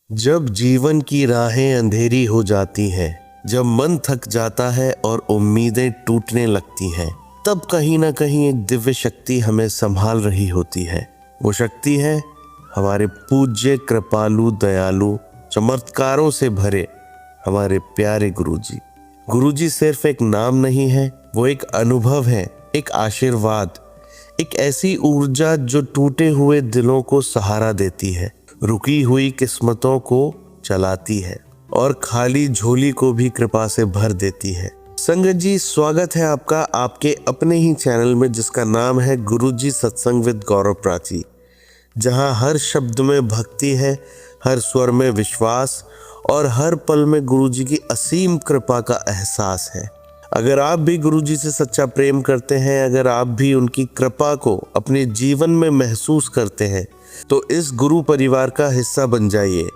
जब जीवन की राहें अंधेरी हो जाती हैं, जब मन थक जाता है और उम्मीदें टूटने लगती हैं, तब कहीं ना कहीं एक दिव्य शक्ति हमें संभाल रही होती है। वो शक्ति है हमारे पूज्य, कृपालु, दयालु, चमत्कारों से भरे हमारे प्यारे गुरुजी। गुरुजी सिर्फ एक नाम नहीं है, वो एक अनुभव है, एक आशीर्वाद, एक ऐसी ऊर्जा जो टूटे हुए दिलों को सहारा देती है, रुकी हुई किस्मतों को चलाती है और खाली झोली को भी कृपा से भर देती है। संगत जी, स्वागत है आपका आपके अपने ही चैनल में, जिसका नाम है गुरुजी सत्संग विद गौरव प्राची, जहां हर शब्द में भक्ति है, हर स्वर में विश्वास और हर पल में गुरुजी की असीम कृपा का एहसास है। अगर आप भी गुरुजी से सच्चा प्रेम करते हैं, अगर आप भी उनकी कृपा को अपने जीवन में महसूस करते हैं, तो इस गुरु परिवार का हिस्सा बन जाइए।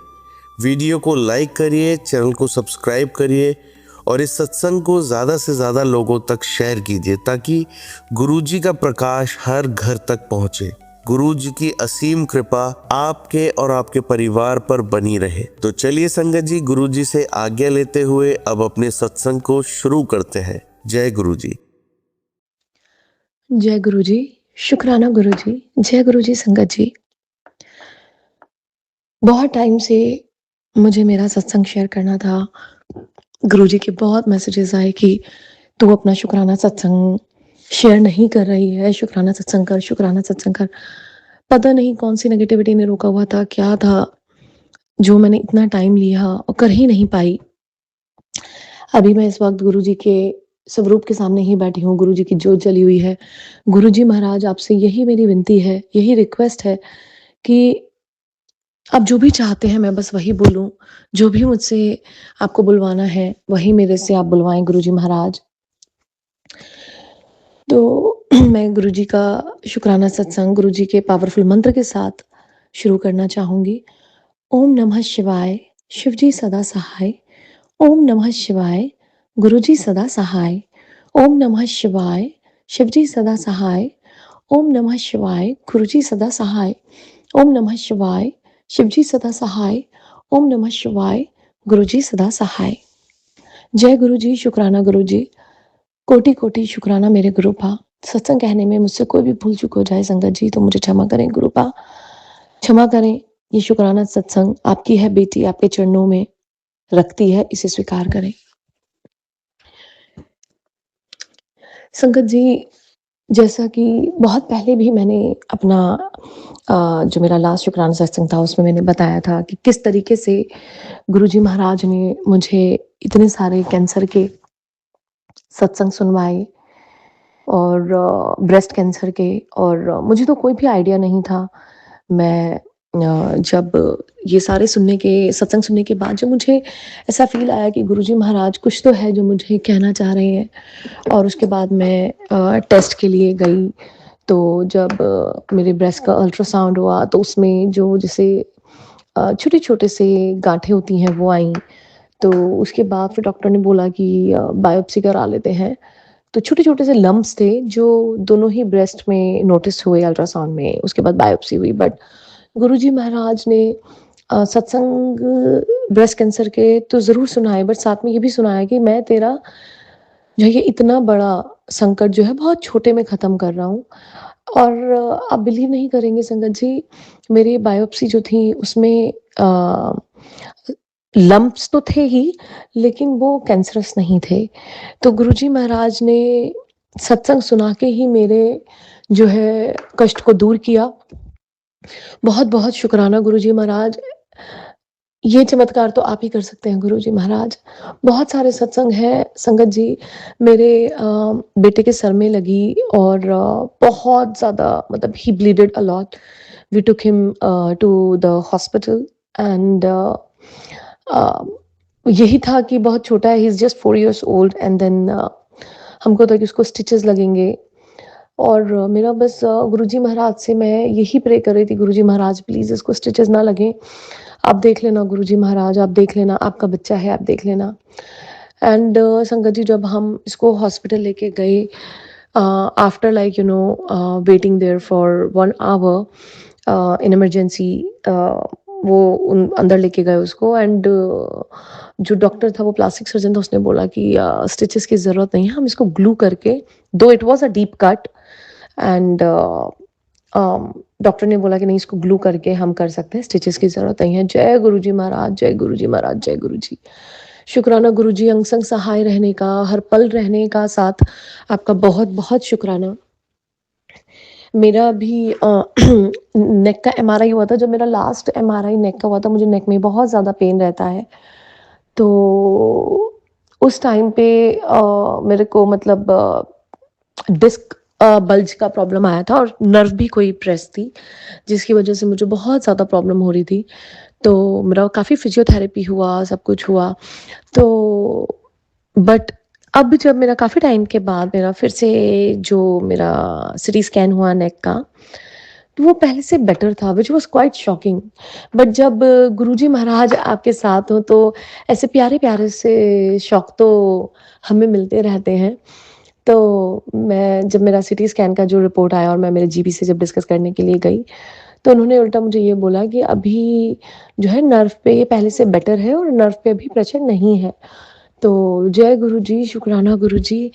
वीडियो को लाइक करिए, चैनल को सब्सक्राइब करिए और इस सत्संग को ज़्यादा से ज़्यादा लोगों तक शेयर कीजिए, ताकि गुरुजी का प्रकाश हर घर तक पहुँचे। गुरुजी की असीम कृपा आपके और आपके परिवार पर बनी रहे। तो चलिए संगत जी, गुरुजी से आज्ञा लेते हुए अब अपने सत्संग को शुरू करते हैं। जय गुरुजी। जय गुरुजी, शुक्राना गुरुजी, जय गुरुजी संगत जी। बहुत टाइम से मुझे मेरा सत्संग शेयर करना था। गुरुजी के बहुत मैसेजेस आए कि तू अपना शुक्राना सत्संग शेयर नहीं कर रही है, शुक्राना सत्संग कर, शुक्राना सत्संग कर। पता नहीं कौन सी नेगेटिविटी ने रोका हुआ था, क्या था जो मैंने इतना टाइम लिया और कर ही नहीं पाई। अभी मैं इस वक्त गुरुजी के स्वरूप के सामने ही बैठी हूँ, गुरुजी की जोत जली हुई है। गुरुजी महाराज, आपसे यही मेरी विनती है, यही रिक्वेस्ट है कि आप जो भी चाहते हैं मैं बस वही बोलूँ, जो भी मुझसे आपको बुलवाना है वही मेरे से आप बुलवाएँ गुरुजी महाराज। तो मैं गुरुजी का शुक्राना सत्संग गुरुजी के पावरफुल मंत्र के साथ शुरू करना चाहूँगी। ओम नमः शिवाय, शिवजी सदा सहाय। ओम नमः शिवाय, गुरुजी सदा सहाय। ओम नमः शिवाय, शिवजी सदा सहाय। ओम नमः शिवाय, गुरुजी सदा सहाय। ओम नमः शिवाय, शिवजी सदा सहाय। ओम नमः शिवाय, गुरुजी सदा सहाय। जय गुरुजी, शुक्राना गुरुजी, कोटि कोटि शुक्राना मेरे गुरुपा। सत्संग कहने में मुझसे कोई भी भूल चूक हो जाए संगत जी, तो मुझे क्षमा करें गुरुपा, क्षमा करें। ये शुक्राना सत्संग आपकी है बेटी, आपके चरणों में रखती है, इसे स्वीकार करें। संगत जी, जैसा कि बहुत पहले भी मैंने अपना जो मेरा लास्ट शुक्राना सत्संग था उसमें मैंने बताया था कि किस तरीके से गुरुजी महाराज ने मुझे इतने सारे कैंसर के सत्संग सुनवाए और ब्रेस्ट कैंसर के, और मुझे तो कोई भी आइडिया नहीं था। मैं जब ये सारे सत्संग सुनने के बाद जब मुझे ऐसा फील आया कि गुरुजी महाराज कुछ तो है जो मुझे कहना चाह रहे हैं, और उसके बाद मैं टेस्ट के लिए गई। तो जब मेरे ब्रेस्ट का अल्ट्रासाउंड हुआ तो उसमें जो जैसे छोटे-छोटे से गाँठें होती हैं वो आईं। तो उसके बाद फिर डॉक्टर ने बोला कि बायोप्सी करा लेते हैं। तो छोटे-छोटे से लम्प्स थे जो दोनों ही ब्रेस्ट में नोटिस हुए अल्ट्रासाउंड में, उसके बाद बायोप्सी हुई। बट गुरुजी महाराज ने सत्संग ब्रेस्ट कैंसर के तो ज़रूर सुनाए, बट साथ में ये भी सुनाया कि मैं तेरा जो ये इतना बड़ा संकट जो है बहुत छोटे में ख़त्म कर रहा हूँ। और आप बिलीव नहीं करेंगे संगत जी, मेरी बायोप्सी जो थी उसमें लम्प्स तो थे ही, लेकिन वो कैंसरस नहीं थे। तो गुरुजी महाराज ने सत्संग सुना के ही मेरे जो है कष्ट को दूर किया। बहुत-बहुत शुक्राना गुरुजी महाराज। ये चमत्कार तो आप ही कर सकते हैं गुरुजी महाराज। बहुत सारे सत्संग हैं संगत जी, मेरे बेटे के सर में लगी और बहुत ज़्यादा, मतलब ही bleeded a lot. We took him to the hospital and यही था कि बहुत छोटा है, he is just 4 years old, and then हमको था कि उसको स्टिचेस लगेंगे। और मेरा बस गुरुजी महाराज से मैं यही प्रे कर रही थी, गुरुजी महाराज प्लीज़ इसको स्टिचेस ना लगें, आप देख लेना गुरुजी महाराज, आप देख लेना, आपका बच्चा है, आप देख लेना। एंड संगत जी, जब हम इसको हॉस्पिटल लेके गए, after like you know waiting there for 1 hour in emergency, वो उन अंदर लेके गए उसको एंड जो डॉक्टर था वो प्लास्टिक सर्जन था, उसने बोला कि स्टिचेस की ज़रूरत नहीं है, हम इसको ग्लू करके, दो it was a deep cut and doctor ने बोला कि नहीं, इसको ग्लू करके हम कर सकते हैं, स्टिचेस की ज़रूरत नहीं है। जय गुरुजी महाराज, जय गुरुजी महाराज, जय गुरुजी। शुक्राना गुरुजी, अंग संग सहाय रहने का, हर पल रहने का साथ, आपका बहुत बहुत शुक्राना। मेरा भी नेक का एमआरआई हुआ था। जब मेरा लास्ट एमआरआई नेक का हुआ था, मुझे नेक में बहुत ज़्यादा पेन रहता है। तो उस टाइम पे मेरे को मतलब डिस्क बल्ज का प्रॉब्लम आया था और नर्व भी कोई प्रेस थी, जिसकी वजह से मुझे बहुत ज़्यादा प्रॉब्लम हो रही थी। तो मेरा काफ़ी फिजियोथेरेपी हुआ, सब कुछ हुआ। तो बट अब जब मेरा काफ़ी टाइम के बाद मेरा फिर से जो मेरा सीटी स्कैन हुआ नेक का, तो वो पहले से बेटर था, which was quite shocking. But जब गुरुजी महाराज आपके साथ हों, तो ऐसे प्यारे-प्यारे से शौक तो हमें मिलते रहते हैं। तो मैं जब मेरा सीटी स्कैन का जो रिपोर्ट आया और मैं मेरे जीपी से जब डिस्कस करने के लिए गई, तो उन्होंने उल्टा मुझे ये बोला कि अभी जो है नर्व पे ये पहले से बेटर है और नर्व पे अभी प्रेशर नहीं है। तो जय गुरुजी, शुक्राना गुरुजी।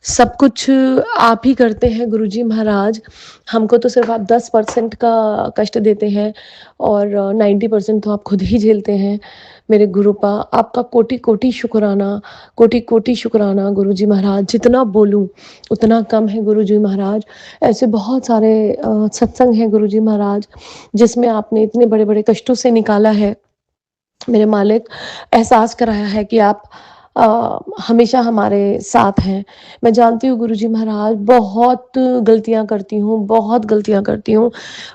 सब कुछ आप ही करते हैं गुरुजी महाराज। हमको तो सिर्फ़ आप 10% का कष्ट देते हैं और 90% तो आप खुद ही झेलते हैं। मेरे गुरुपा, आपका कोटि-कोटि शुक्राना, कोटि-कोटि शुक्राना गुरुजी महाराज। जितना बोलूँ उतना कम है गुरुजी महाराज। ऐसे बहुत सारे सत्संग हैं गुरुजी महाराज, जिसमें आपने इतने बड़े-बड़े कष्टों से निकाला है। मेरे मालिक, एहसास कराया है कि आप हमेशा हमारे साथ हैं। मैं जानती हूँ गुरुजी महाराज, बहुत गलतियाँ करती हूँ, बहुत गलतियाँ करती हूँ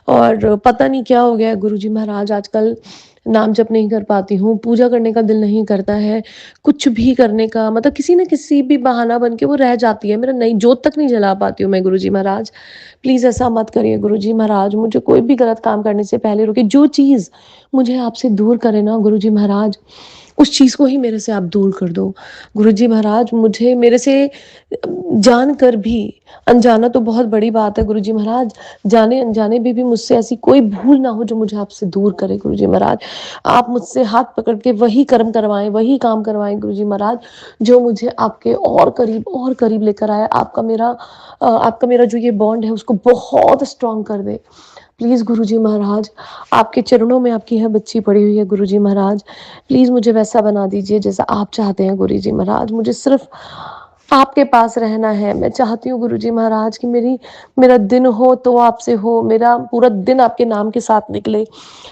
और पता नहीं क्या हो गया है गुरुजी महाराज, आजकल नाम जप नहीं कर पाती हूँ, पूजा करने का दिल नहीं करता है, कुछ भी करने का मतलब किसी न किसी भी बहाना बन के वो रह जाती है। मेरा नई जोत तक नहीं जला पाती हूँ मैं गुरुजी महाराज। प्लीज़ ऐसा मत करिए गुरुजी महाराज, मुझे कोई भी गलत काम करने से पहले रोकिए। जो चीज़ मुझे आपसे दूर करे ना गुरुजी महाराज, उस चीज़ को ही मेरे से आप दूर कर दो। गुरुजी महाराज, मुझे मेरे से जानकर भी, अनजाना तो बहुत बड़ी बात है गुरुजी महाराज, जाने-अनजाने में भी मुझसे ऐसी कोई भूल ना हो जो मुझे आपसे दूर करे गुरुजी महाराज। आप मुझसे हाथ पकड़ के वही कर्म करवाएँ, वही काम करवाएँ गुरुजी महाराज, जो मुझे आपके और करीब लेकर आए। आपका मेरा जो ये बॉन्ड है उसको बहुत स्ट्रॉन्ग कर दे। प्लीज़ गुरुजी महाराज, आपके चरणों में आपकी यह बच्ची पड़ी हुई है गुरुजी महाराज। प्लीज़ मुझे वैसा बना दीजिए जैसा आप चाहते हैं गुरुजी महाराज। मुझे सिर्फ़ आपके पास रहना है। मैं चाहती हूँ गुरुजी महाराज कि मेरा दिन हो तो आपसे हो, मेरा पूरा दिन आपके नाम के साथ निकले।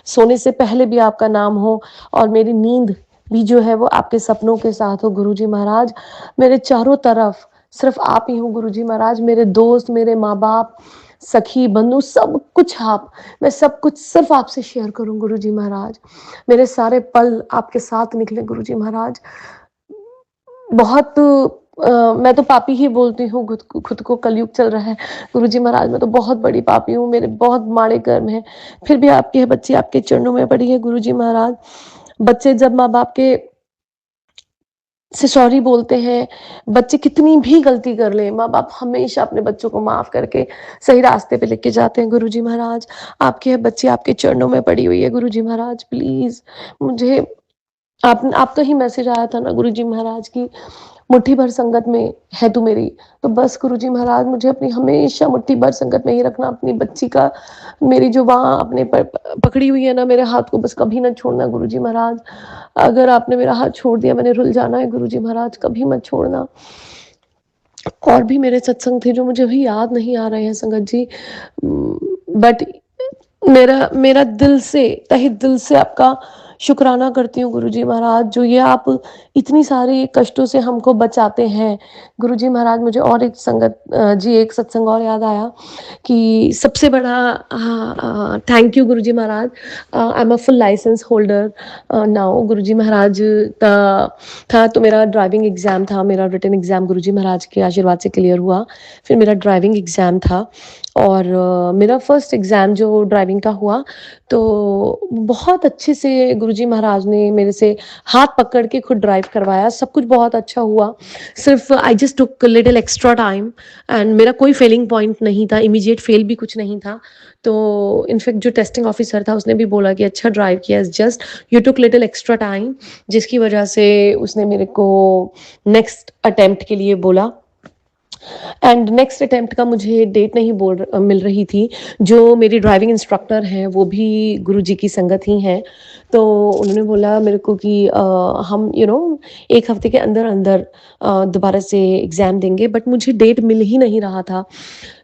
सोने से पहले भी आपका नाम हो और मेरी नींद भी जो है वो आपके सपनों के साथ हो गुरुजी महाराज। मेरे चारों तरफ सिर्फ़ आप ही हो गुरुजी महाराज। मेरे दोस्त, मेरे माँ-बाप, सखी, बंधु सब कुछ आप। मैं सब कुछ सिर्फ़ आपसे शेयर करूँ गुरुजी महाराज। मेरे सारे पल आपके साथ निकले गुरुजी महाराज। बहुत मैं तो पापी ही बोलती हूँ खुद को, कलयुग चल रहा है गुरुजी महाराज, मैं तो बहुत बड़ी पापी हूँ, मेरे बहुत माड़े कर्म हैं। फिर भी आपकी यह बच्ची आपके चरणों में पड़ी है गुरुजी महाराज। बच्चे जब माँ-बाप के से सॉरी बोलते हैं, बच्चे कितनी भी गलती कर लें, माँ-बाप हमेशा अपने बच्चों को माफ़ करके सही रास्ते पे लेके जाते हैं गुरुजी महाराज। आपकी यह बच्ची आपके चरणों में पड़ी हुई है गुरुजी महाराज, प्लीज़ मुझे आपका ही मैसेज आया था ना गुरुजी महाराज की मुट्ठी भर संगत में है तू मेरी। तो बस गुरुजी महाराज, मुझे अपनी हमेशा मुट्ठी भर संगत में ही रखना। अपनी बच्ची का मेरी जो वहाँ आपने पकड़ी हुई है ना मेरे हाथ को, बस कभी ना छोड़ना गुरुजी महाराज। अगर आपने मेरा हाथ छोड़ दिया, मैंने रुल जाना है गुरुजी महाराज, कभी मत छोड़ना। और भी मेरे सत्संग थे जो मुझे अभी याद नहीं आ रहे हैं संगत जी। बट मेरा दिल से, तहे दिल से आपका शुक्राना करती हूँ गुरुजी महाराज, जो ये आप इतनी सारी कष्टों से हमको बचाते हैं। गुरुजी महाराज, मुझे और एक एक सत्संग और याद आया कि सबसे बड़ा thank you Guruji Maharaj. I am a full license holder now. Guruji Maharaj का था तो मेरा ड्राइविंग एग्ज़ाम था, मेरा रिटन एग्ज़ाम गुरुजी महाराज के आशीर्वाद से क्लियर हुआ। फिर मेरा ड्राइविंग एग्ज़ाम था और मेरा फर्स्ट एग्ज़ाम जो ड्राइविंग का हुआ, तो बहुत अच्छे से गुरुजी महाराज ने मेरे से हाथ पकड़ के खुद ड्राइव करवाया, सब कुछ बहुत अच्छा हुआ। सिर्फ़ आई जस्ट टूक लिटिल एक्स्ट्रा टाइम एंड मेरा कोई फेलिंग पॉइंट नहीं था, इमीडिएट फेल भी कुछ नहीं था। तो इनफैक्ट जो टेस्टिंग ऑफ़िसर था उसने भी बोला कि अच्छा ड्राइव किया, just you took little extra time, जिसकी वजह से उसने मेरे को नेक्स्ट अटेम्प्ट के लिए बोला। एंड नेक्स्ट अटेम्प्ट का मुझे डेट नहीं मिल रही थी। जो मेरी ड्राइविंग इंस्ट्रक्टर हैं वो भी गुरुजी की संगत ही हैं। तो उन्होंने बोला मेरे को कि हम 1 हफ्ते के अंदर-अंदर दोबारा से एग्ज़ाम देंगे, बट मुझे डेट मिल ही नहीं रहा था।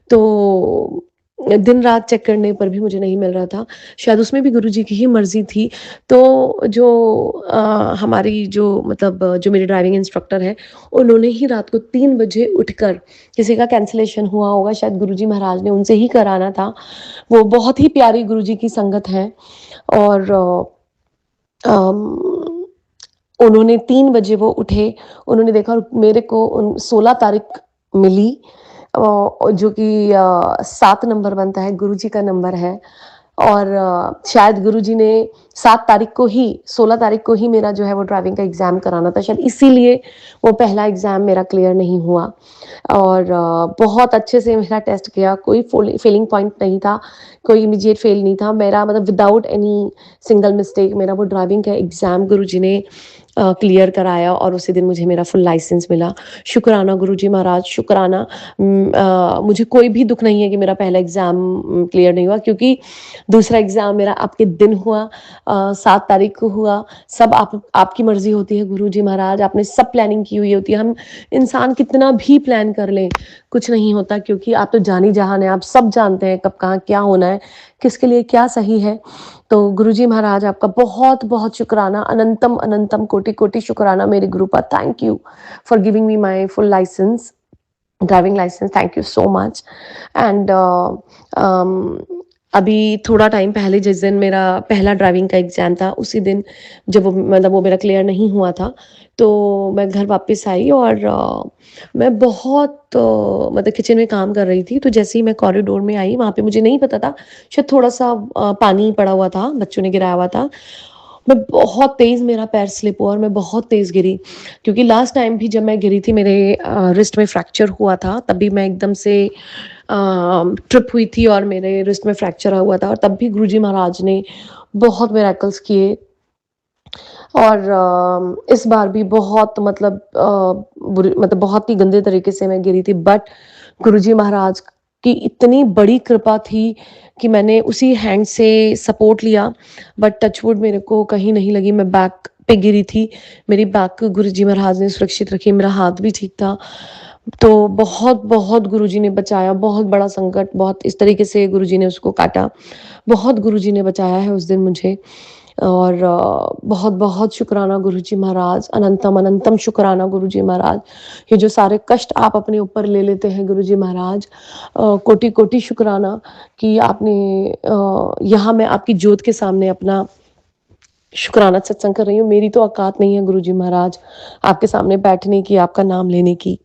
तो दिन-रात चेक करने पर भी मुझे नहीं मिल रहा था। शायद उसमें भी गुरुजी की ही मर्ज़ी थी। तो जो हमारी जो मतलब जो मेरी ड्राइविंग इंस्ट्रक्टर हैं, उन्होंने ही रात को 3 बजे उठकर, किसी का कैंसलेशन हुआ होगा, शायद गुरुजी महाराज ने उनसे ही कराना था। वो बहुत ही प्यारी गुरुजी की संगत है और अम, उन्होंने 3 बजे वो उठे, उन्होंने देखा और मेरे को 16 तारीख मिली, जो कि 7 नंबर बनता है, गुरुजी का नंबर है। और शायद गुरुजी ने 7 तारीख को ही 16 तारीख को ही मेरा जो है वो ड्राइविंग का एग्ज़ाम कराना था, शायद इसीलिए वो पहला एग्ज़ाम मेरा क्लियर नहीं हुआ। और बहुत अच्छे से मेरा टेस्ट गया, कोई फेलिंग पॉइंट नहीं था, कोई इमीडिएट फेल नहीं था। मेरा मतलब विदाउट एनी सिंगल मिस्टेक मेरा वो ड्राइविंग का एग्ज़ाम गुरुजी ने क्लियर कराया और उसी दिन मुझे मेरा फुल लाइसेंस मिला। शुक्राना गुरुजी महाराज, शुक्राना। मुझे कोई भी दुःख नहीं है कि मेरा पहला एग्ज़ाम क्लियर नहीं हुआ, क्योंकि दूसरा एग्ज़ाम मेरा आपके दिन हुआ, 7 तारीख को हुआ। सब आपकी मर्ज़ी होती है गुरुजी महाराज, आपने सब प्लानिंग की हुई होती है। हम इंसान कितना भी प्लान कर लें, कुछ नहीं होता, क्योंकि आप तो जानी-जहान हैं, आप सब जानते हैं कब कहाँ क्या होना है, किसके लिए क्या सही है। तो गुरुजी महाराज आपका बहुत-बहुत शुक्राना, अनंतम अनंतम कोटि-कोटि शुक्राना मेरे गुरु पर। Thank you for giving me my full licence, driving licence. Thank you so much. And अभी थोड़ा टाइम पहले जिस दिन मेरा पहला ड्राइविंग का एग्ज़ाम था, उसी दिन जब वो मेरा क्लियर नहीं हुआ था, तो मैं घर वापस आई और मैं बहुत मतलब किचन में काम कर रही थी, तो जैसे ही मैं कॉरिडोर में आई, वहाँ पे मुझे नहीं पता था, शायद थोड़ा-सा पानी पड़ा हुआ था, बच्चों ने गिराया हुआ था। मैं बहुत तेज़, मेरा पैर स्लिप हुआ और मैं बहुत तेज़ गिरी, क्योंकि लास्ट टाइम भी जब मैं गिरी थी मेरे रिस्ट में फ्रैक्चर हुआ था, तभी मैं एकदम से ट्रिप हुई थी और मेरे रिस्ट में फ्रैक्चर हुआ था, और तब भी गुरुजी महाराज ने बहुत मिरेकल्स किए। और इस बार भी बहुत मतलब मतलब बहुत ही गंदे तरीके से मैं गिरी थी, बट गुरुजी महाराज की इतनी बड़ी कृपा थी कि मैंने उसी हैंड से सपोर्ट लिया, बट टचवुड मेरे को कहीं नहीं लगी, मैं बैक पे गिरी थी, मेरी बैक गुरुजी महाराज ने सुरक्षित रखी, मेरा हाथ भी ठीक था। तो बहुत-बहुत गुरुजी ने बचाया, बहुत बड़ा संकट, बहुत इस तरीके से गुरुजी ने उसको काटा। बहुत गुरुजी ने बचाया है उस दिन मुझे। और बहुत-बहुत शुक्राना गुरुजी महाराज, अनंतम अनंतम शुक्राना गुरुजी महाराज। ये जो सारे कष्ट आप अपने ऊपर ले लेते हैं गुरुजी महाराज, कोटि-कोटि शुक्राना कि आपने यहाँ मैं आपकी ज्योत के सामने अपना शुक्राना सत्संग कर रही हूँ। मेरी तो औकात नहीं है गुरुजी महाराज, आपके सामने बैठने की, आपका नाम लेने की।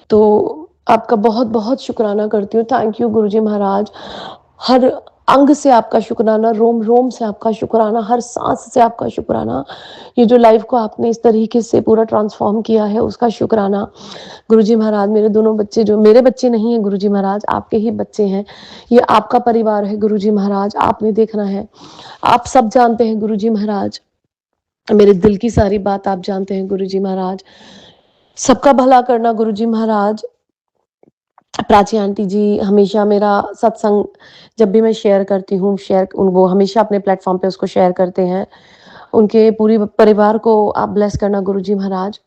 तो आपका बहुत-बहुत शुक्राना करती हूँ। थैंक यू गुरुजी महाराज। हर अंग से आपका शुक्राना, रोम-रोम से आपका शुक्राना, हर साँस से आपका शुक्राना। ये जो लाइफ़ को आपने इस तरीके से पूरा ट्रांसफ़ॉर्म किया है, उसका शुक्राना। गुरुजी महाराज, मेरे दोनों बच्चे, जो मेरे बच्चे नहीं हैं गुरुजी महाराज, आपके ही बच्चे हैं। ये आपका परिवार है गुरुजी महाराज, आपने देखना है। आप सब जानते हैं गुरुजी महाराज। मेरे दिल की सारी बात आप जानते हैं गुरुजी महाराज। सबका भला करना गुरुजी महाराज। प्राची आंटी जी हमेशा मेरा सत्संग जब भी मैं शेयर करती हूँ, वो हमेशा अपने प्लेटफ़ॉर्म पे उसको शेयर करते हैं। उनके पूरे परिवार को आप ब्लेस करना गुरुजी महाराज।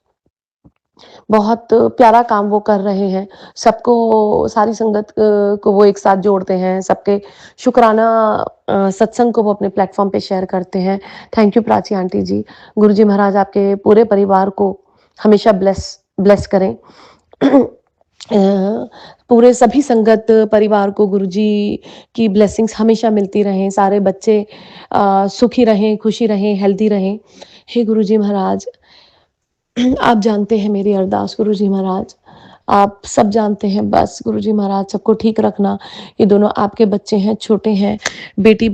बहुत प्यारा काम वो कर रहे हैं। सबको, सारी संगत को वो एक साथ जोड़ते हैं। सबके शुक्राना सत्संग को वो अपने प्लेटफ़ॉर्म पे शेयर करते हैं। थैंक यू प्राची आंटी जी। गुरुजी महाराज आपके पूरे परिवार को हमेशा ब्लेस करें। पूरे सभी संगत परिवार को गुरुजी की ब्लेसिंग्स हमेशा मिलती रहें। सारे बच्चे सुखी रहें, खुशी रहें, हेल्दी रहें। हे गुरुजी महाराज, आप जानते हैं मेरी अरदास गुरुजी महाराज। आप सब जानते हैं, बस गुरुजी महाराज सबको ठीक रखना। ये दोनों आपके बच्चे हैं, छोटे हैं। बेटी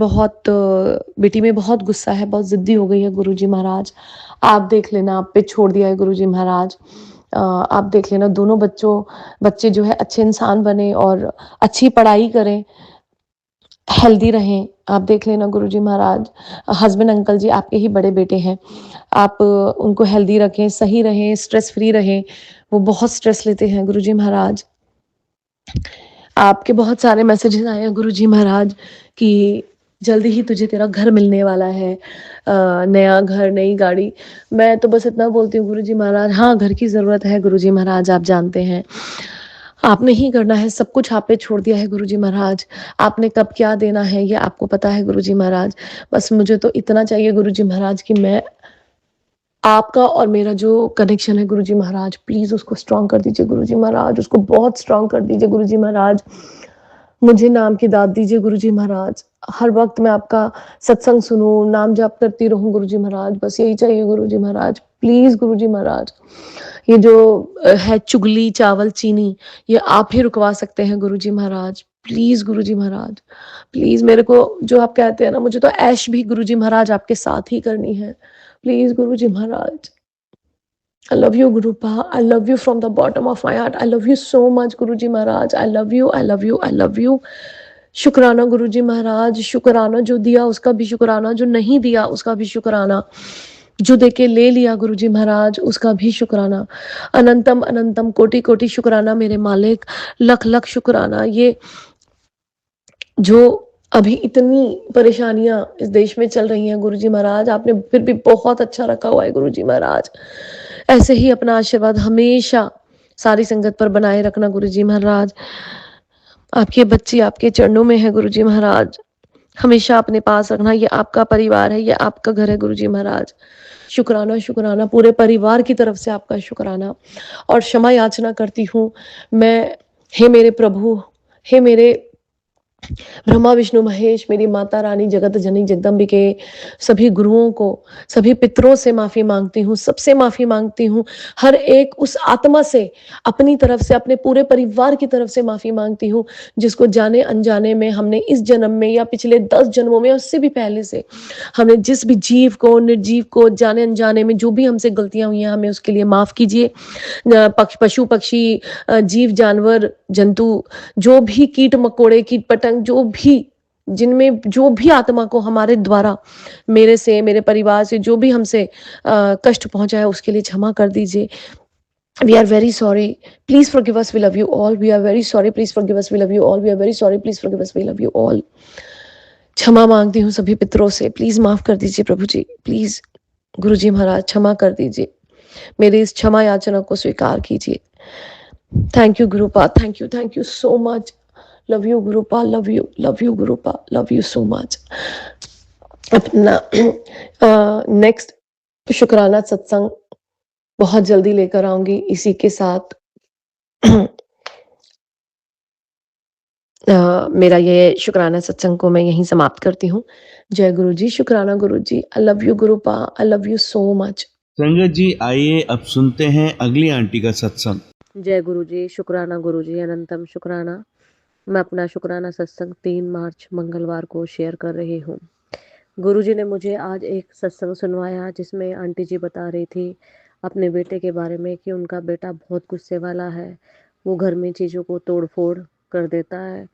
में बहुत गुस्सा है, बहुत ज़िद्दी हो गई है गुरुजी महाराज। आप देख लेना, आप पे छोड़ दिया है गुरुजी महाराज। आप देख लेना, दोनों बच्चे जो है अच्छे इंसान बने और अच्छी पढ़ाई करें, हेल्दी रहें। आप देख लेना गुरुजी महाराज। हस्बैंड अंकल जी आपके ही बड़े बेटे हैं। आप उनको हेल्दी रखें, सही रहें, स्ट्रेस फ्री रहें। वो बहुत स्ट्रेस लेते हैं गुरुजी महाराज। आपके बहुत सारे मैसेजेस आए हैं गुरुजी महाराज कि जल्दी ही तुझे तेरा घर मिलने वाला है, नया घर, नई गाड़ी। मैं तो बस इतना बोलती हूँ गुरुजी महाराज, हाँ घर की ज़रूरत है गुरुजी महाराज, आप जानते हैं। आपने ही करना है, सब कुछ आप पे छोड़ दिया है गुरुजी महाराज। आपने कब क्या देना है ये आपको पता है गुरुजी महाराज। बस मुझे तो इतना चाहिए गुरुजी महाराज कि मैं आपका और मेरा जो कनेक्शन है गुरुजी महाराज, प्लीज़ उसको स्ट्रॉन्ग कर दीजिए गुरुजी महाराज, उसको बहुत स्ट्रॉन्ग कर दीजिए गुरुजी महाराज। मुझे नाम की दात दीजिए गुरुजी महाराज। हर वक़्त मैं आपका सत्संग सुनूँ, नाम जाप करती रहूँ गुरुजी महाराज, बस यही चाहिए गुरुजी महाराज। प्लीज़ गुरुजी महाराज, ये जो है चुगली, चावल, चीनी, ये आप ही रुकवा सकते हैं गुरुजी महाराज। प्लीज़ गुरुजी महाराज, प्लीज़ मेरे को जो आप कहते हैं ना, मुझे तो ऐश भी गुरुजी महाराज आपके साथ ही करनी है। Please Guruji Maharaj. I love you Gurupa. I love you from the bottom of my heart. I love you so much Guruji Maharaj. I love you. I love you. I love you. शुक्राना गुरुजी महाराज, शुक्राना जो दिया उसका भी शुक्राना, जो नहीं दिया उसका भी शुक्राना, जो देके ले लिया गुरुजी महाराज उसका भी शुक्राना। अनंतम अनंतम कोटि कोटि शुक्राना मेरे मालिक, लख लख शुक्राना। ये जो अभी इतनी परेशानियां इस देश में चल रही हैं गुरुजी महाराज, आपने फिर भी बहुत अच्छा रखा हुआ है गुरुजी महाराज। ऐसे ही अपना आशीर्वाद हमेशा सारी संगत पर बनाए रखना गुरुजी महाराज। आपके बच्चे आपके चरणों में है गुरुजी महाराज, हमेशा अपने पास रखना। ये आपका परिवार है, ये आपका घर है गुरुजी महाराज। शुक्राना शुक्राना, पूरे परिवार की तरफ से आपका शुक्राना। और क्षमा याचना करती हूँ मैं, हे मेरे प्रभु, हे मेरे ब्रह्मा विष्णु महेश, मेरी माता रानी जगत जननी जगदम्बिके, सभी गुरुओं को, सभी पितरों से माफी मांगती हूँ, सबसे माफी मांगती हूँ। हर एक उस आत्मा से, अपनी तरफ से, अपने पूरे परिवार की तरफ से माफी मांगती हूँ जिसको जाने अनजाने में हमने इस जन्म में या पिछले 10 जन्मों में, उससे भी पहले से हमने जिस भी जीव को, निर्जीव को, जाने अनजाने में जो भी हमसे गलतियां हुई हैं, हमें उसके लिए माफ कीजिए। पशु पक्षी, जीव जानवर जंतु, जो भी कीट मकोड़े, कीट पतंग, जो भी जिनमें जो भी आत्मा को हमारे द्वारा, मेरे से, मेरे परिवार से जो भी हमसे कष्ट पहुंचा है उसके लिए क्षमा कर दीजिए। We are very sorry. Please forgive us. We love you all. We are very sorry. Please forgive us. We love you all. We are very sorry. Please forgive us. We love you all. क्षमा मांगती हूँ सभी पितरों से, please माफ कर दीजिए प्रभु जी, please गुरुजी महाराज क्षमा कर दीजिए, मेरी इस क्षमा याचना को स्वीकार कीजिए। Thank you गुरुपा, thank you so much. Love you गुरुपा, love you गुरुपा, love you so much. अपना नेक्स्ट शुक्राना सत्संग बहुत जल्दी लेकर आऊंगी। इसी के साथ मेरा ये शुक्राना सत्संग को मैं यहीं समाप्त करती हूँ। जय गुरु जी, शुक्राना Guru ji. I love you Gurupa, I love you so much. संगत जी आइए अब सुनते हैं अगली आंटी का सत्संग। जय गुरु जी, शुक्राना गुरु जी, अनंतम शुक्राना। मैं अपना शुक्राना सत्संग 3 मार्च मंगलवार को शेयर कर रही हूँ। गुरु जी ने मुझे आज एक सत्संग सुनवाया जिसमें आंटी जी बता रही थी अपने बेटे के बारे में कि उनका बेटा बहुत गुस्से वाला है, वो घर में चीज़ों को तोड़ फोड़ कर देता है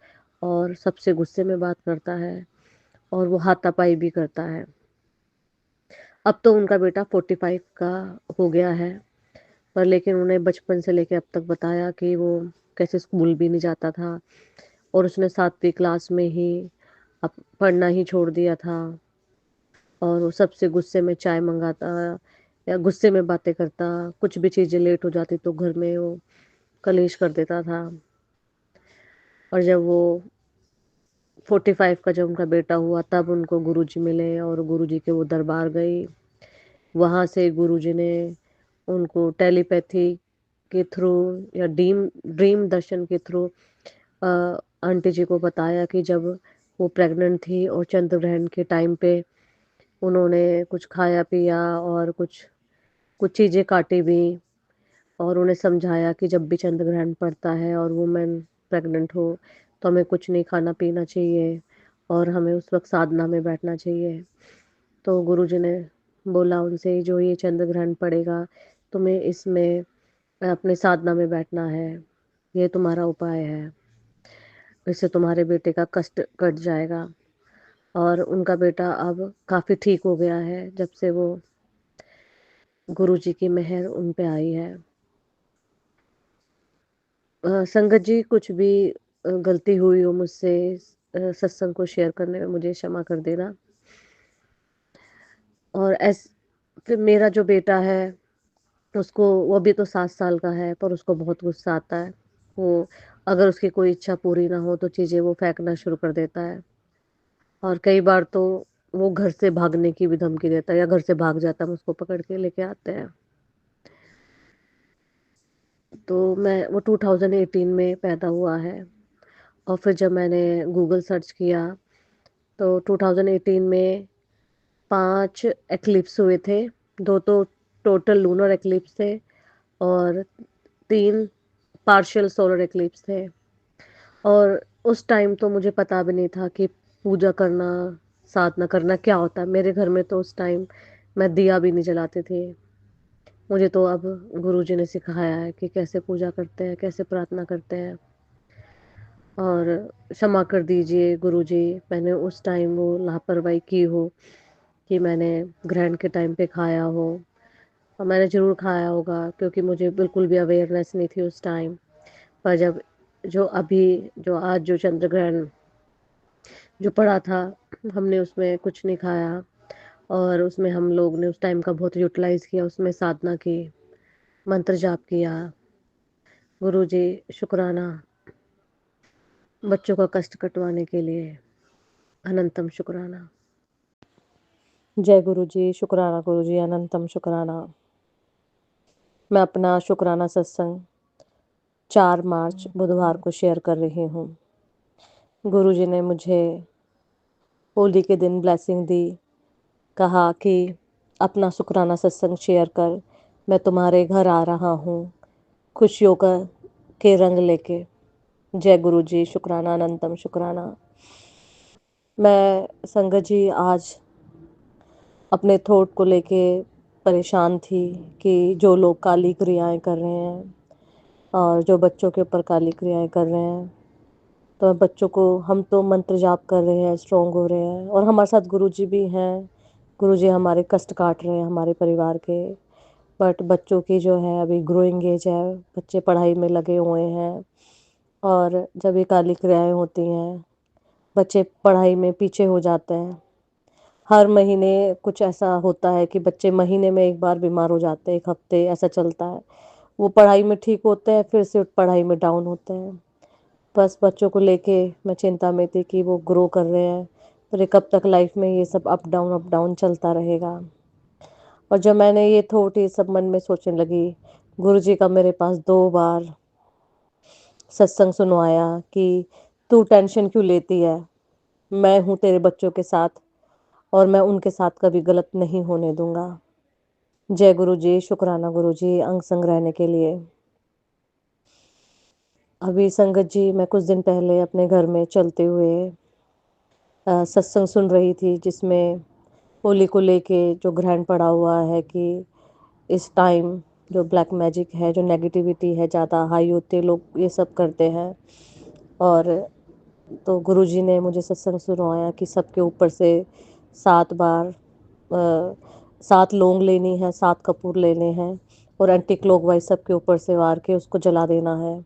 और सबसे गुस्से में बात करता है और वो हाथापाई भी करता है। अब तो उनका बेटा 45 का हो गया है, पर लेकिन उन्हें बचपन से लेकर अब तक बताया कि वो कैसे स्कूल भी नहीं जाता था और उसने 7वीं क्लास में ही अब पढ़ना ही छोड़ दिया था और वो सबसे गुस्से में चाय मंगाता या गुस्से में बातें करता, कुछ भी चीज़ें लेट हो जाती तो घर में वो कलेश कर देता था। और जब वो 45 का जब उनका बेटा हुआ तब उनको गुरुजी मिले और गुरुजी के वो दरबार गई। वहाँ से गुरुजी ने उनको टेलीपैथी के थ्रू या ड्रीम दर्शन के थ्रू आंटी जी को बताया कि जब वो प्रेग्नेंट थी और चंद्र ग्रहण के टाइम पे उन्होंने कुछ खाया पिया और कुछ चीज़ें काटी भी और उन्हें समझाया कि जब भी चंद्र ग्रहण पड़ता है और वुमेन प्रेग्नेंट हो तो हमें कुछ नहीं खाना पीना चाहिए और हमें उस वक्त साधना में बैठना चाहिए। तो गुरुजी ने बोला उनसे, जो ये चंद्र ग्रहण पड़ेगा तुम्हें इसमें अपने साधना में बैठना है, ये तुम्हारा उपाय है, इससे तुम्हारे बेटे का कष्ट कट जाएगा। और उनका बेटा अब काफ़ी ठीक हो गया है जब से वो गुरुजी की मेहर उन पे आई है। संगत जी, कुछ भी गलती हुई हो मुझसे सत्संग को शेयर करने में, मुझे क्षमा कर देना। और फिर मेरा जो बेटा है उसको, वो अभी तो 7 साल का है, पर उसको बहुत गुस्सा आता है। वो अगर उसकी कोई इच्छा पूरी ना हो तो चीज़ें वो फेंकना शुरू कर देता है और कई बार तो वो घर से भागने की भी धमकी देता है या घर से भाग जाता है, हम उसको पकड़ के लेके आते हैं। तो वो 2018 में पैदा हुआ है और फिर जब मैंने गूगल सर्च किया तो 2018 में 5 एक्लिप्स हुए थे। 2 तो टोटल लूनर एक्लिप्स थे और 3 पार्शियल सोलर एक्लिप्स थे। और उस टाइम तो मुझे पता भी नहीं था कि पूजा करना, साधना करना क्या होता है। मेरे घर में तो उस टाइम मैं दिया भी नहीं जलाती थी। मुझे तो अब गुरुजी ने सिखाया है कि कैसे पूजा करते हैं, कैसे प्रार्थना करते हैं। और क्षमा कर दीजिए गुरुजी, मैंने उस टाइम वो लापरवाही की हो कि मैंने ग्रहण के टाइम पे खाया हो। और मैंने ज़रूर खाया होगा क्योंकि मुझे बिल्कुल भी अवेयरनेस नहीं थी उस टाइम। पर जब जो आज जो चंद्र ग्रहण जो पड़ा था, हमने उसमें कुछ नहीं खाया और उसमें हम लोग ने उस टाइम का बहुत यूटिलाइज़ किया, उसमें साधना की, मंत्र जाप किया। गुरुजी शुक्राना, बच्चों का कष्ट कटवाने के लिए अनंतम शुक्राना। जय गुरुजी, शुक्राना गुरुजी, अनंतम शुक्राना। मैं अपना शुक्राना सत्संग 4 मार्च बुधवार को शेयर कर रही हूँ। गुरुजी ने मुझे होली के दिन ब्लेसिंग दी, कहा कि अपना शुक्राना सत्संग शेयर कर, मैं तुम्हारे घर आ रहा हूँ खुशियों का के रंग लेके। जय गुरुजी, शुक्राना, अनंतम शुक्राना। मैं संगत जी आज अपने थॉट को लेके परेशान थी कि जो लोग काली क्रियाएं कर रहे हैं और जो बच्चों के ऊपर काली क्रियाएं कर रहे हैं, तो बच्चों को, हम तो मंत्र जाप कर रहे हैं, स्ट्रॉन्ग हो रहे हैं और हमारे साथ गुरुजी भी हैं। गुरुजी हमारे कष्ट काट रहे हैं, हमारे परिवार के। बट बच्चों की जो है अभी ग्रोइंग एज है, बच्चे पढ़ाई में लगे हुए हैं और जब ये काली क्रियाएं होती हैं बच्चे पढ़ाई में पीछे हो जाते हैं। हर महीने कुछ ऐसा होता है कि बच्चे महीने में एक बार बीमार हो जाते हैं, 1 हफ्ते ऐसा चलता है। वो पढ़ाई में ठीक होते हैं, फिर से पढ़ाई में डाउन होते हैं। बस बच्चों को लेके मैं चिंता में थी कि वो ग्रो कर रहे हैं, पर ये कब तक लाइफ में ये सब अप डाउन चलता रहेगा। और जब मैंने ये थॉट ये सब मन में सोचने लगी, गुरुजी का मेरे पास 2 बार सत्संग सुनवाया कि तू टेंशन क्यों लेती है, मैं हूँ तेरे बच्चों के साथ और मैं उनके साथ कभी गलत नहीं होने दूंगा। जय गुरुजी, शुक्राना गुरुजी अंग संग रहने के लिए। अभी संगत जी, मैं कुछ दिन पहले अपने घर में चलते हुए सत्संग सुन रही थी जिसमें होली को लेके जो ग्रहण पड़ा हुआ है कि इस टाइम जो ब्लैक मैजिक है, जो नेगेटिविटी है ज़्यादा हाई होती है, लोग ये सब करते हैं। और तो गुरुजी ने मुझे सत्संग सुनाया कि सबके ऊपर से 7 बार 7 लौंग लेनी है, 7 कपूर लेने हैं और एंटी क्लॉकवाइज सबके ऊपर से वार के उसको जला देना है।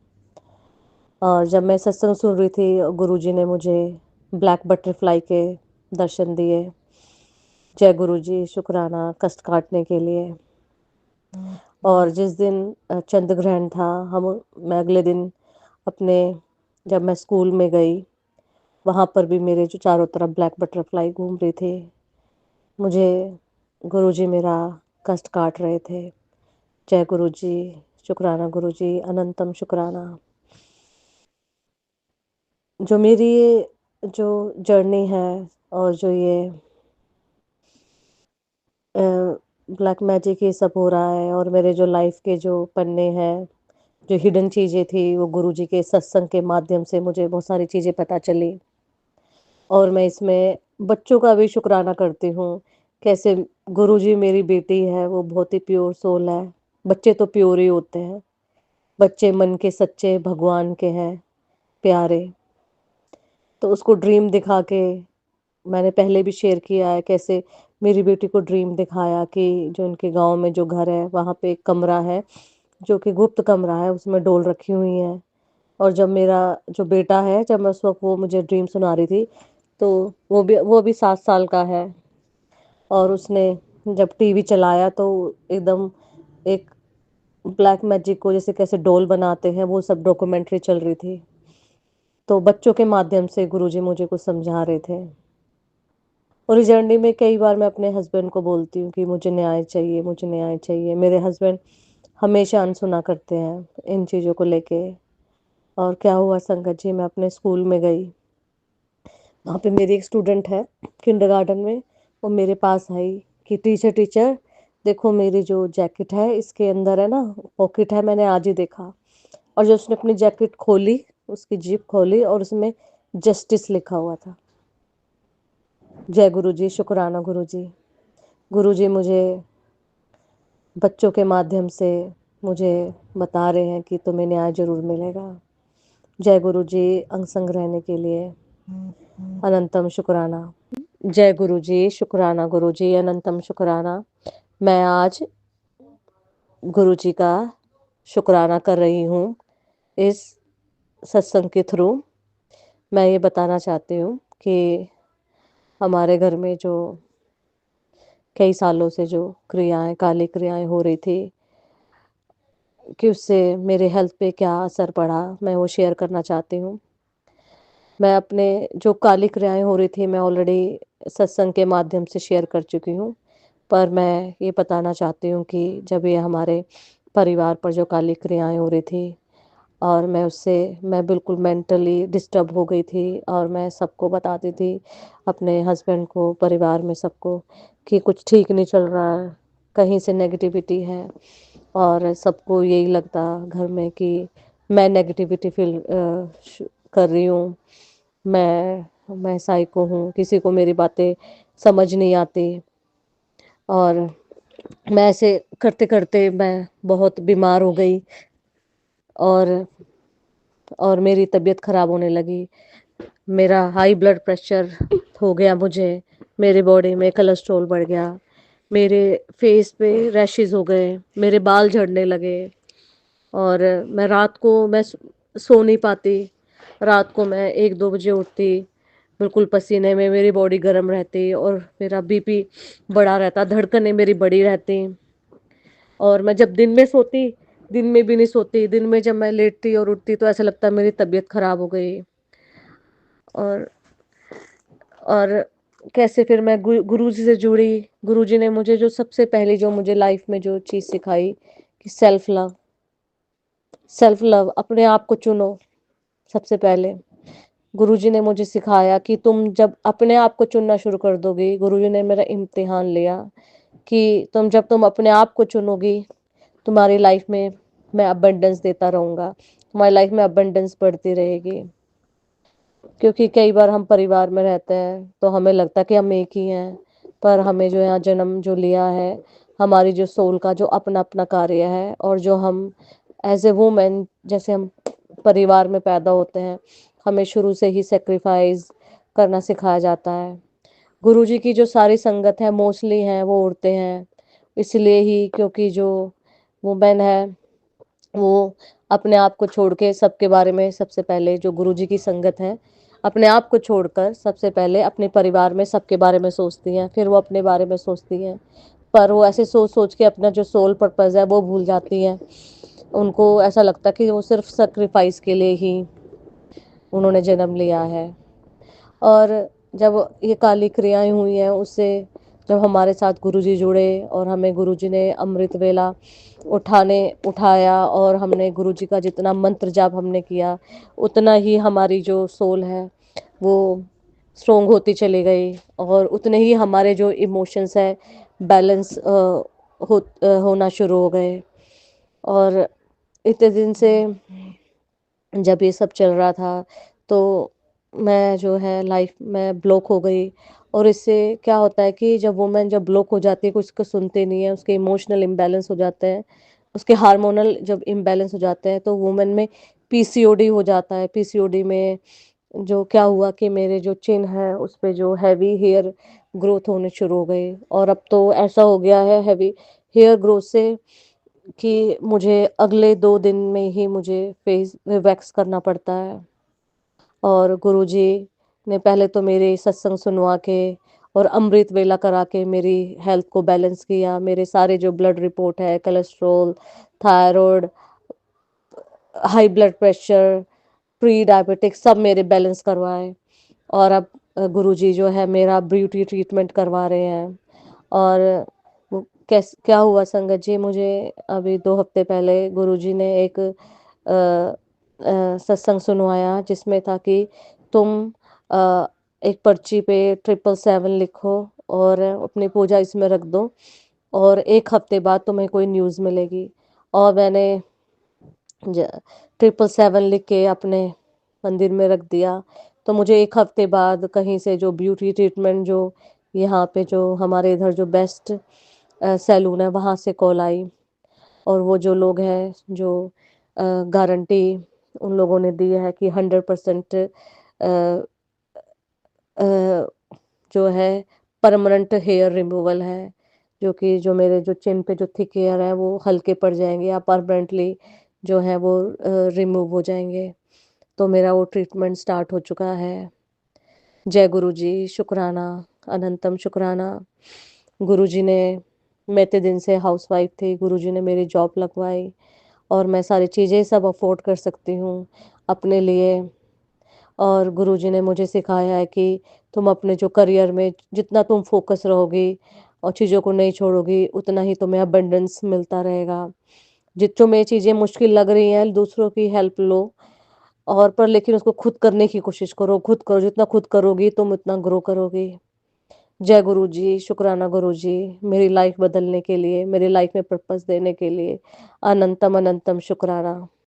और जब मैं सत्संग सुन रही थी, गुरुजी ने मुझे ब्लैक बटरफ्लाई के दर्शन दिए। जय गुरुजी, शुक्राना कष्ट काटने के लिए। और जिस दिन चंद्र ग्रहण था, मैं अगले दिन अपने, जब मैं स्कूल में गई, वहाँ पर भी मेरे जो चारों तरफ ब्लैक बटरफ्लाई घूम रही थी। मुझे गुरुजी मेरा कष्ट काट रहे थे। जय गुरुजी, शुक्राना गुरुजी, अनंतम शुक्राना। जो मेरी ये जो जर्नी है और जो ये ब्लैक मैजिक ये सब हो रहा है और मेरे जो लाइफ के जो पन्ने हैं, जो हिडन चीज़ें थी, वो गुरुजी के सत्संग के माध्यम से मुझे बहुत सारी चीज़ें पता चली। और मैं इसमें बच्चों का भी शुक्राना करती हूँ, कैसे गुरुजी मेरी बेटी है, वो बहुत ही प्योर सोल है। बच्चे तो प्योर ही होते हैं, बच्चे मन के सच्चे भगवान के हैं, प्यारे। तो उसको ड्रीम दिखा के मैंने पहले भी शेयर किया है, कैसे मेरी बेटी को ड्रीम दिखाया कि जो उनके गाँव में जो घर है, वहाँ पे एक कमरा है, जो कि गुप्त कमरा है, उसमें डॉल रखी हुई हैं। और जब मेरा जो बेटा है, जब मैं उस वक़्त वो मुझे ड्रीम सुना रही थी, तो वो भी 7 साल का है और उसने जब टीवी चलाया तो एकदम एक ब्लैक मैजिक को जैसे कैसे डॉल बनाते हैं, वो सब डॉक्यूमेंट्री चल रही थी। तो बच्चों के माध्यम से गुरुजी मुझे कुछ समझा रहे थे। और इस जर्नी में कई बार मैं अपने हस्बैंड को बोलती हूँ कि मुझे न्याय चाहिए, मुझे न्याय चाहिए। मेरे हस्बैंड हमेशा अनसुना करते हैं इन चीज़ों को लेके। और क्या हुआ संगत जी, मैं अपने स्कूल में गई, वहाँ पे मेरी एक स्टूडेंट है किंडरगार्टन में, वो मेरे पास आई कि टीचर टीचर देखो मेरी जो जैकेट है इसके अंदर है ना पॉकेट है, मैंने आज ही देखा। और जब उसने अपनी जैकेट खोली, उसकी जिप खोली और उसमें जस्टिस लिखा हुआ था। जय गुरुजी, शुक्राना गुरुजी। गुरुजी मुझे बच्चों के माध्यम से मुझे बता रहे हैं कि तुम्हें न्याय जरूर मिलेगा। जय गुरुजी, अंग संग रहने के लिए अनंतम शुक्राना। जय गुरुजी, शुक्राना गुरुजी, अनंतम शुक्राना। मैं आज गुरुजी का शुक्राना कर रही हूँ इस सत्संग के थ्रू। मैं ये बताना चाहती हूँ कि हमारे घर में जो कई सालों से जो क्रियाएं, काली क्रियाएं हो रही थी, कि उससे मेरे हेल्थ पे क्या असर पड़ा, मैं वो शेयर करना चाहती हूँ। मैं अपने जो काली क्रियाएं हो रही थी, मैं ऑलरेडी सत्संग के माध्यम से शेयर कर चुकी हूँ, पर मैं ये बताना चाहती हूँ कि जब ये हमारे परिवार पर जो काली क्रियाएं हो रही थी और मैं बिल्कुल मेंटली डिस्टर्ब हो गई थी और मैं सबको बताती थी, अपने हस्बैंड को, परिवार में सबको, कि कुछ ठीक नहीं चल रहा है, कहीं से नेगेटिविटी है। और सबको यही लगता घर में कि मैं नेगेटिविटी फील कर रही हूँ, मैं साइको हूँ, किसी को मेरी बातें समझ नहीं आती। और मैं ऐसे करते करते मैं बहुत बीमार हो गई और मेरी तबीयत ख़राब होने लगी। मेरा हाई ब्लड प्रेशर हो गया मुझे, मेरे बॉडी में कोलेस्ट्रॉल बढ़ गया, मेरे फेस पे रैशेस हो गए, मेरे बाल झड़ने लगे और मैं रात को सो नहीं पाती। रात को मैं 1-2 बजे उठती, बिल्कुल पसीने में, मेरी बॉडी गर्म रहती और मेरा बीपी बढ़ा रहता, धड़कनें मेरी बढ़ी रहती। और मैं जब दिन में सोती, दिन में भी नहीं सोती, दिन में जब मैं लेटती और उठती तो ऐसा लगता मेरी तबीयत खराब हो गई। और कैसे फिर मैं गुरुजी से जुड़ी। गुरुजी ने मुझे जो सबसे पहली जो मुझे लाइफ में जो चीज़ सिखाई कि सेल्फ लव, अपने आप को चुनो। सबसे पहले गुरुजी ने मुझे सिखाया कि तुम जब अपने आप को चुनना शुरू कर दोगी, गुरुजी ने मेरा इम्तिहान लिया कि जब तुम अपने आप को चुनोगी, तुम्हारी लाइफ में मैं अबंडेंस देता रहूँगा, तुम्हारी लाइफ में अबंडेंस बढ़ती रहेगी। क्योंकि कई बार हम परिवार में रहते हैं तो हमें लगता है कि हम एक ही हैं, पर हमें जो यहाँ जन्म जो लिया है, हमारी जो सोल का जो अपना अपना कार्य है, और जो हम एज ए वुमेन जैसे हम परिवार में पैदा होते हैं, हमें शुरू से ही सेक्रीफाइस करना सिखाया जाता है। गुरुजी की जो सारी संगत है मोस्टली हैं वो औरतें हैं, इसलिए ही क्योंकि जो वुमेन है वो अपने आप को छोड़ के सबके बारे में, सबसे पहले जो गुरुजी की संगत है, अपने आप को छोड़कर सबसे पहले अपने परिवार में सबके बारे में सोचती हैं, फिर वो अपने बारे में सोचती हैं। पर वो ऐसे सोच सोच के अपना जो सोल पर्पज़ है वो भूल जाती हैं। उनको ऐसा लगता है कि वो सिर्फ सेक्रीफाइस के लिए ही उन्होंने जन्म लिया है। और जब ये काली क्रियाएं हुई हैं, उससे जब हमारे साथ गुरुजी जुड़े और हमें गुरुजी ने अमृत वेला उठाया और हमने गुरुजी का जितना मंत्र जाप हमने किया, उतना ही हमारी जो सोल है वो स्ट्रोंग होती चली गई और उतने ही हमारे जो इमोशंस है बैलेंस होना शुरू हो गए। और इतने दिन से जब ये सब चल रहा था, तो मैं जो है लाइफ में ब्लॉक हो गई। और इससे क्या होता है कि जब वुमेन जब ब्लॉक हो जाती है, कुछ को सुनते नहीं है, उसके इमोशनल इम्बैलेंस हो जाते हैं, उसके हार्मोनल जब इम्बैलेंस हो जाते हैं, तो वुमेन में पीसीओडी हो जाता है। पीसीओडी में जो क्या हुआ कि मेरे जो चिन है उस पे जो हैवी हेयर ग्रोथ होने शुरू हो गए। और अब तो ऐसा हो गया है हैवी हेयर ग्रोथ से कि मुझे अगले 2 दिन में ही मुझे फेस वैक्स करना पड़ता है। और गुरुजी ने पहले तो मेरे सत्संग सुनवा के और अमृत वेला करा के मेरी हेल्थ को बैलेंस किया। मेरे सारे जो ब्लड रिपोर्ट है, cholesterol, thyroid, high blood pressure, pre diabetic सब मेरे बैलेंस करवाए। और अब गुरुजी जो है मेरा ब्यूटी ट्रीटमेंट करवा रहे हैं। और वो क्या हुआ संगत जी, मुझे अभी 2 हफ्ते पहले गुरुजी ने एक सत्संग सुनवाया जिसमें था कि तुम एक पर्ची पे 777 लिखो और अपनी पूजा इसमें रख दो और 1 हफ्ते बाद तुम्हें कोई न्यूज़ मिलेगी। और मैंने 777 लिख के अपने मंदिर में रख दिया। तो मुझे 1 हफ्ते बाद कहीं से जो ब्यूटी ट्रीटमेंट जो यहाँ पे जो हमारे इधर जो बेस्ट सैलून है वहाँ से कॉल आई। और वो जो लोग हैं जो गारंटी उन लोगों ने दी है कि 100% जो है परमानेंट हेयर रिमूवल है, जो कि जो मेरे जो चिन पे जो थिक हेयर है वो हल्के पड़ जाएंगे या परमानेंटली जो है वो रिमूव हो जाएंगे। तो मेरा वो ट्रीटमेंट स्टार्ट हो चुका है। जय गुरु जी, शुक्राना, अनंतम शुक्राना। गुरु जी ने, मैं इतने दिन से हाउसवाइफ थी, गुरु जी ने मेरी जॉब लगवाई और मैं सारी चीज़ें सब अफोर्ड कर सकती हूँ अपने लिए। और गुरुजी ने मुझे सिखाया है कि तुम अपने जो करियर में जितना तुम फोकस रहोगी और चीज़ों को नहीं छोड़ोगी, उतना ही तुम्हें अबंडेंस मिलता रहेगा। जो में चीज़ें मुश्किल लग रही हैं, दूसरों की हेल्प लो और पर लेकिन उसको खुद करने की कोशिश करो, खुद करो। जितना खुद करोगी तुम उतना ग्रो करोगी। जय गुरु जी, शुक्राना गुरु जी, मेरी लाइफ बदलने के लिए, मेरी लाइफ में पर्पस देने के लिए अनंतम अनंतम शुक्राना।